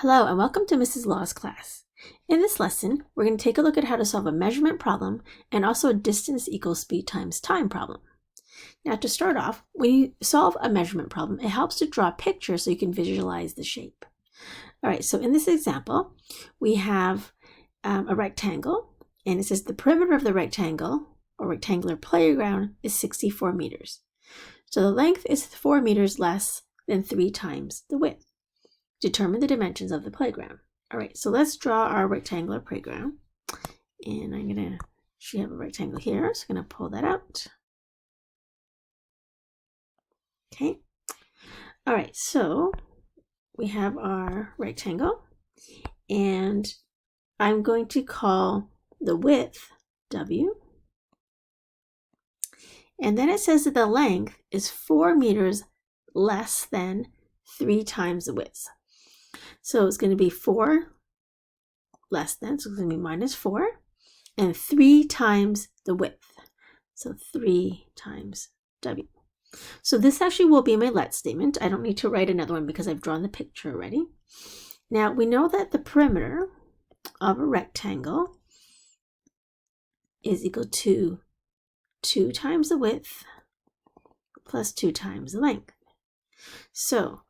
Hello and welcome to Mrs. Law's class. In this lesson, we're going to take a look at how to solve a measurement problem and also a distance equals speed times time problem. Now to start off, when you solve a measurement problem, it helps to draw a picture so you can visualize the shape. Alright, so in this example, we have a rectangle and it says the perimeter of the rectangle or rectangular playground is 64 meters. So the length is 4 meters less than 3 times the width. Determine the dimensions of the playground. All right, so let's draw our rectangular playground. And I'm going to have a rectangle here, so I'm going to pull that out. Okay. All right, so we have our rectangle, and I'm going to call the width W. And then it says that the length is 4 meters less than 3 times the width. So it's going to be 4 less than, so it's going to be minus 4, and 3 times the width. So 3 times W. So this actually will be my let statement. I don't need to write another one because I've drawn the picture already. Now we know that the perimeter of a rectangle is equal to 2 times the width plus 2 times the length. So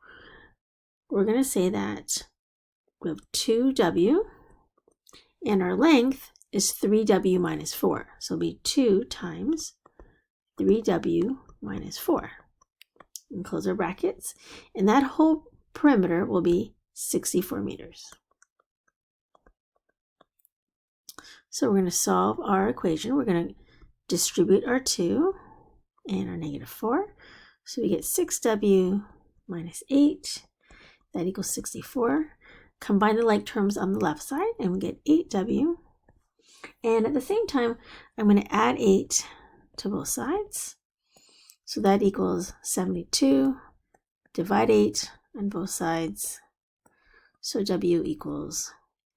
we're going to say that we have 2W and our length is 3W minus 4. So it'll be 2 times 3W minus 4. And close our brackets. And that whole perimeter will be 64 meters. So we're going to solve our equation. We're going to distribute our 2 and our negative 4. So we get 6W minus 8. That equals 64. Combine the like terms on the left side and we get 8W. And at the same time, I'm going to add 8 to both sides. So that equals 72. Divide 8 on both sides. So W equals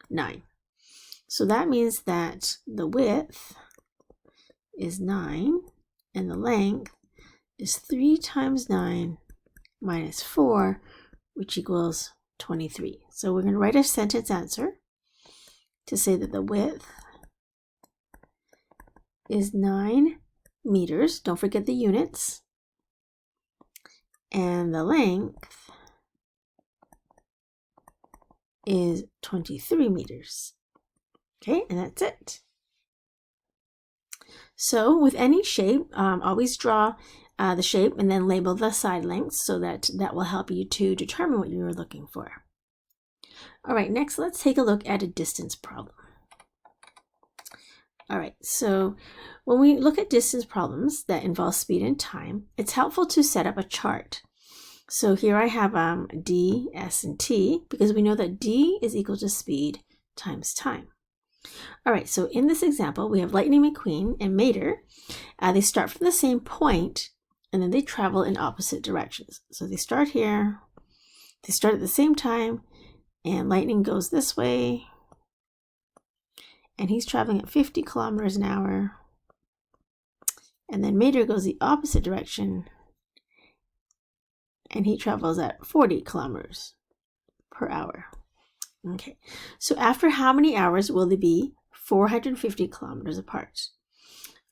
9. So that means that the width is 9 and the length is 3 times 9 minus 4, which equals 23. So we're going to write a sentence answer to say that the width is 9 meters. Don't forget the units. And the length is 23 meters. Okay, and that's it. So with any shape, always draw the shape and then label the side lengths so that will help you to determine what you're looking for. All right, next let's take a look at a distance problem. All right, so when we look at distance problems that involve speed and time, it's helpful to set up a chart. So here I have D, S, and T because we know that D is equal to speed times time. All right, so in this example, we have Lightning McQueen and Mater. They start from the same point, and then they travel in opposite directions. So they start here, they start at the same time, and Lightning goes this way, and he's traveling at 50 kilometers an hour. And then Mater goes the opposite direction, and he travels at 40 kilometers per hour. Okay, so after how many hours will they be 450 kilometers apart?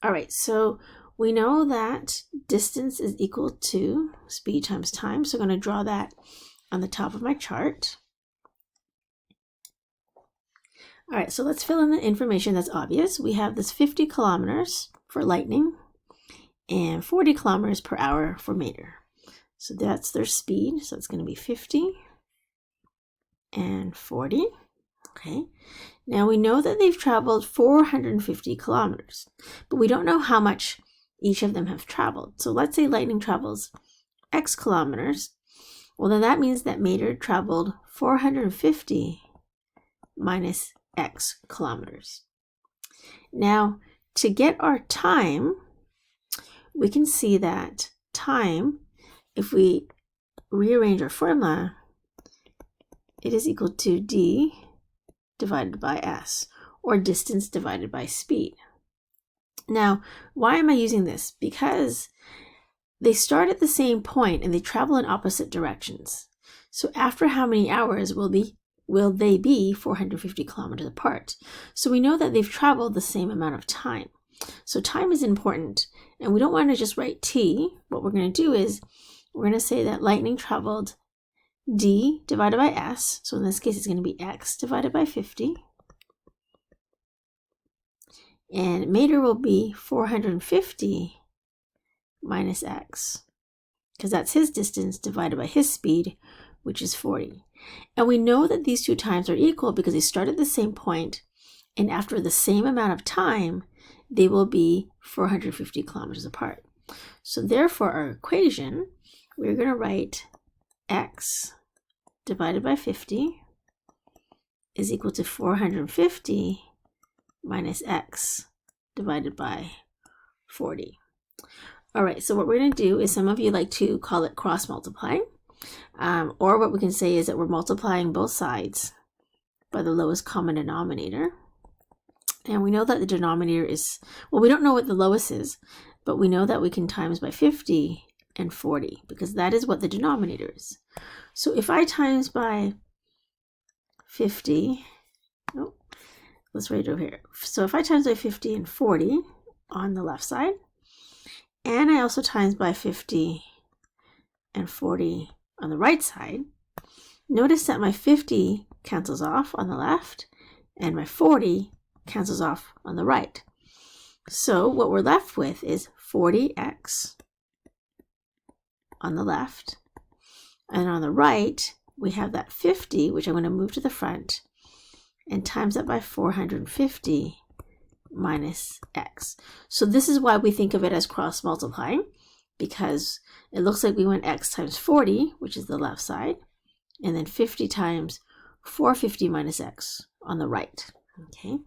All right, so we know that distance is equal to speed times time. So I'm going to draw that on the top of my chart. All right, so let's fill in the information that's obvious. We have this 50 kilometers for Lightning and 40 kilometers per hour for Mater. So that's their speed. So it's going to be 50 and 40. Okay, now we know that they've traveled 450 kilometers, but we don't know how much each of them have traveled. So let's say Lightning travels X kilometers. Well, then that means that Mater traveled 450 minus X kilometers. Now, to get our time, we can see that time, if we rearrange our formula, it is equal to D divided by S, or distance divided by speed. Now, why am I using this? Because they start at the same point and they travel in opposite directions. So after how many hours will will they be 450 kilometers apart? So we know that they've traveled the same amount of time. So time is important, and we don't want to just write t. What we're going to do is we're going to say that lightning traveled d divided by s. So in this case, it's going to be x divided by 50. And Mater will be 450 minus x, because that's his distance divided by his speed, which is 40. And we know that these two times are equal because they start at the same point, and after the same amount of time, they will be 450 kilometers apart. So therefore, our equation, we're going to write x divided by 50 is equal to 450 minus x divided by 40. All right, so what we're going to do is, some of you like to call it cross multiplying, or what we can say is that we're multiplying both sides by the lowest common denominator. And we know that the denominator is, well, we don't know what the lowest is, but we know that we can times by 50 and 40, because that is what the denominator is. So if I times by 50, let's write it over here. So if I times by 50 and 40 on the left side, and I also times by 50 and 40 on the right side, notice that my 50 cancels off on the left, and my 40 cancels off on the right. So what we're left with is 40x on the left, and on the right, we have that 50, which I'm going to move to the front, and times that by 450 minus x. So this is why we think of it as cross multiplying, because it looks like we went x times 40, which is the left side, and then 50 times 450 minus x on the right. Okay,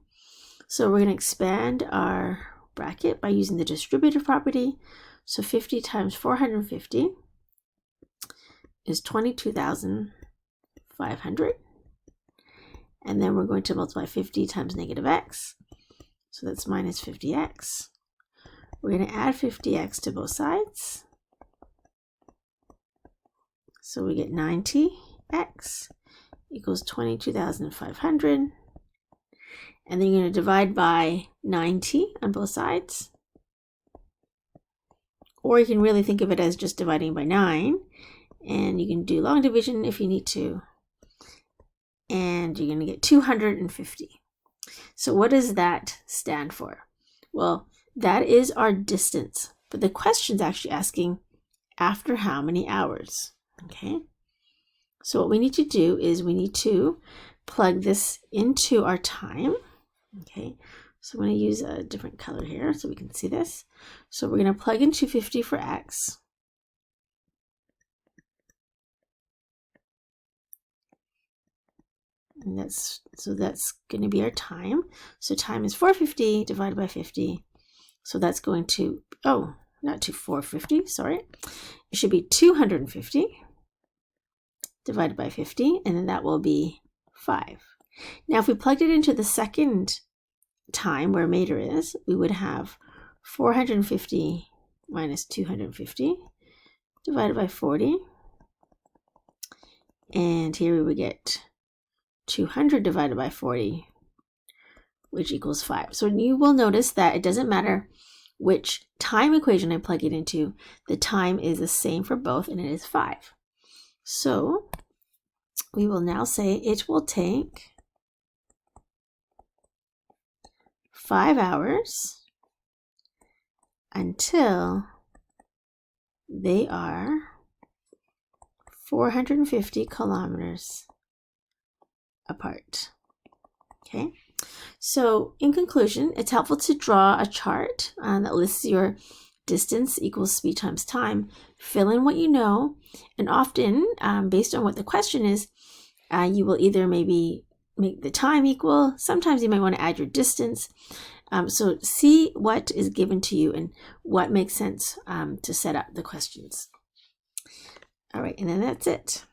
so we're going to expand our bracket by using the distributive property. So 50 times 450 is 22,500. And then we're going to multiply 50 times negative x. So that's minus 50x. We're going to add 50x to both sides. So we get 90x equals 22,500. And then you're going to divide by 90 on both sides. Or you can really think of it as just dividing by 9. And you can do long division if you need to. And you're going to get 250. So what does that stand for? Well, that is our distance. But the question's actually asking after how many hours. Okay. So what we need to do is we need to plug this into our time. Okay. So I'm going to use a different color here so we can see this. So we're going to plug in 250 for x. And that's going to be our time. So time is 450 divided by 50. So that's going to, not to 450, sorry. It should be 250 divided by 50, and then that will be 5. Now, if we plugged it into the second time where Mater is, we would have 450 minus 250 divided by 40. And here we would get 200 divided by 40, which equals 5. So you will notice that it doesn't matter which time equation I plug it into, the time is the same for both, and it is 5. So we will now say it will take 5 hours until they are 450 kilometers apart. Okay, so in conclusion, it's helpful to draw a chart that lists your distance equals speed times time. Fill in what you know, and often based on what the question is, you will either maybe make the time equal. Sometimes you might want to add your distance. So see what is given to you and what makes sense to set up the questions. All right, and then that's it.